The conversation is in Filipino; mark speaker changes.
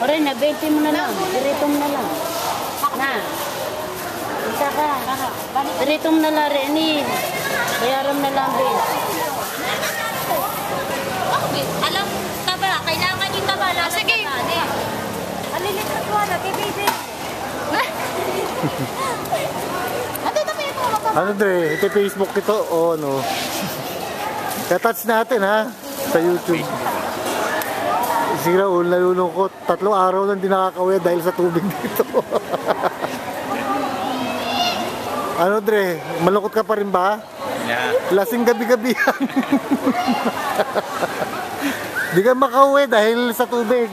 Speaker 1: Oray na, 20 mo na lang. Dirito mo na lang. Na. Isa ka. Dirito mo na lang, Reni. Bayaran na lang, babe.
Speaker 2: Alam, taba, kailangan yung taba. Sige. Alilit na tuwa na, baby.
Speaker 3: Ano Dre? Ito Facebook ito o ano? Katouch natin ha sa YouTube. Si Raul nalulungkot. 3 araw lang di nakakauwi dahil sa tubig dito. Ano Dre? Malungkot ka pa rin ba?
Speaker 4: Yeah.
Speaker 3: Lasing gabi-gabi yan. Di ka makauwi dahil sa tubig.